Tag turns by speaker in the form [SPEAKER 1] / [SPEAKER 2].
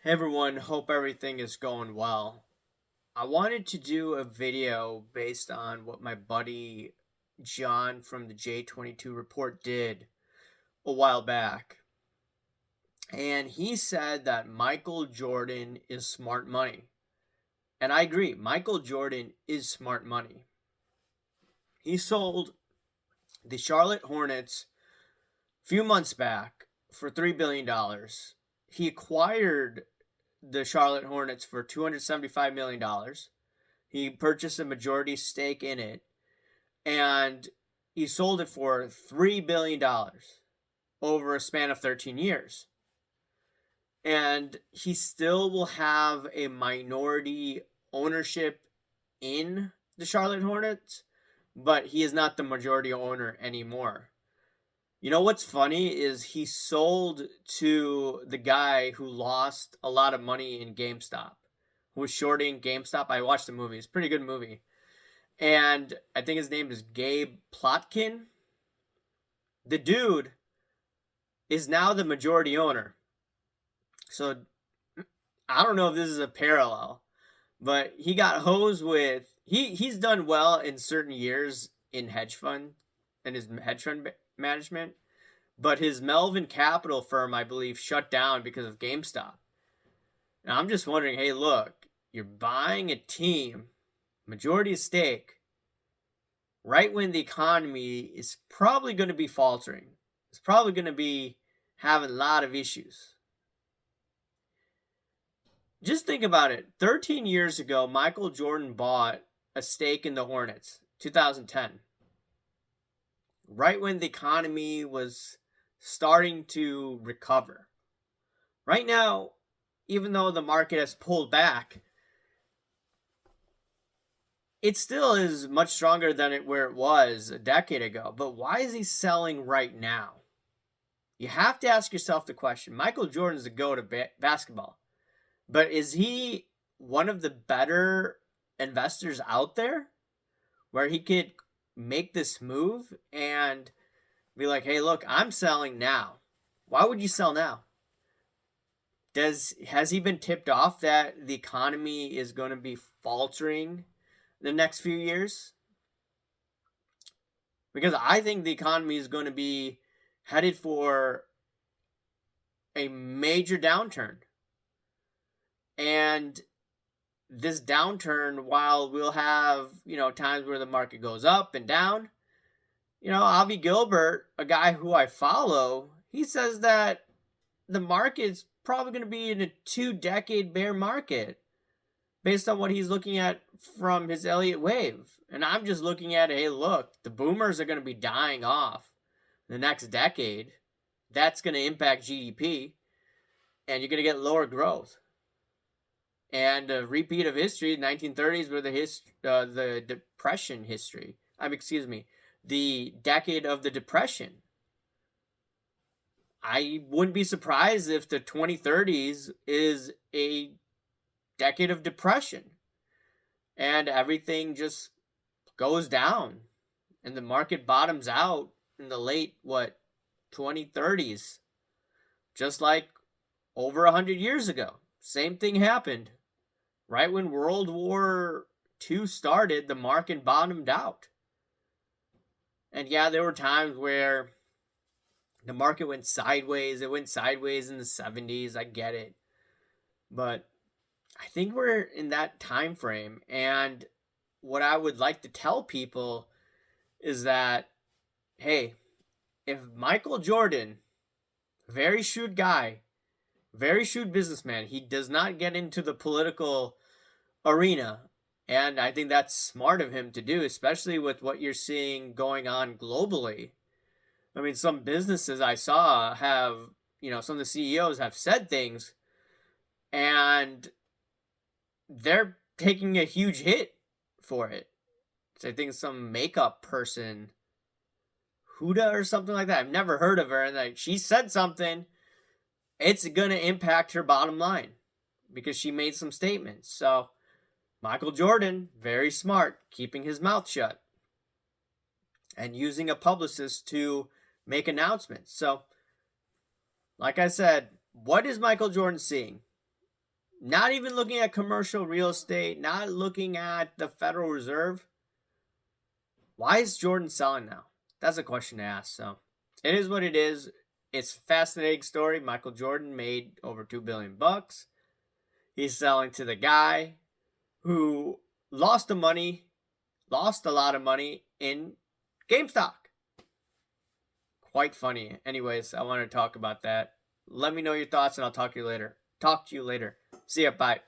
[SPEAKER 1] Hey everyone, hope everything is going well. I wanted to do a video based on what my buddy John from the J22 report did a while back. And he said that Michael Jordan is smart money. And I agree, Michael Jordan is smart money. He sold the Charlotte Hornets a few months back for $3 billion. He acquired the Charlotte Hornets for $275 million. He purchased a majority stake in it, and he sold it for $3 billion over a span of 13 years. And he still will have a minority ownership in the Charlotte Hornets, but he is not the majority owner anymore. You know what's funny is he sold to the guy who lost a lot of money in GameStop, who was shorting GameStop. I watched the movie. It's a pretty good movie. And I think his name is Gabe Plotkin. The dude is now the majority owner. So I don't know if this is a parallel, but he got hosed with he's done well in certain years in hedge fund and his hedge fund management, but his Melvin Capital firm, I believe, shut down because of GameStop. And I'm just wondering, hey, look, you're buying a team, majority stake, right when the economy is probably going to be faltering. It's probably going to be having a lot of issues. Just think about it. 13 years ago, Michael Jordan bought a stake in the Hornets, 2010. Right when the economy was starting to recover. Right now, even though the market has pulled back, it still is much stronger than where it was a decade ago. But why is he selling right now? You have to ask yourself the question. Michael Jordan's the GOAT of basketball. But is he one of the better investors out there where he could make this move and be like, hey, look, I'm selling now? Why would you sell now? Has he been tipped off that the economy is going to be faltering the next few years? Because I think the economy is going to be headed for a major downturn. And this downturn, while we'll have, times where the market goes up and down, Avi Gilbert, a guy who I follow, he says that the market's probably going to be in a 2-decade bear market based on what he's looking at from his Elliott wave. And I'm just looking at, hey, look, the boomers are going to be dying off the next decade. That's going to impact GDP, and you're going to get lower growth. And a repeat of history, 1930s were the Depression history. The decade of the Depression. I wouldn't be surprised if the 2030s is a decade of depression and everything just goes down and the market bottoms out in the late 2030s, just like over 100 years ago. Same thing happened right when World War II started. The market bottomed out, and yeah, there were times where the market went sideways. It went sideways in the 70s. I get it, but I think we're in that time frame. And what I would like to tell people is that, hey, if Michael Jordan, very shrewd guy, very shrewd businessman, he does not get into the political arena. And I think that's smart of him to do, especially with what you're seeing going on globally. I mean, some businesses I saw have, some of the CEOs have said things, and they're taking a huge hit for it. So I think some makeup person, Huda or something like that, I've never heard of her, and like she said something, it's gonna impact her bottom line because she made some statements. So Michael Jordan, very smart, keeping his mouth shut and using a publicist to make announcements. So, like I said, what is Michael Jordan seeing? Not even looking at commercial real estate, not looking at the Federal Reserve. Why is Jordan selling now? That's a question to ask. So it is what it is. It's a fascinating story. Michael Jordan made over $2 billion. He's selling to the guy who lost a lot of money in GameStop. Quite funny. Anyways, I want to talk about that. Let me know your thoughts and I'll talk to you later. See ya. Bye.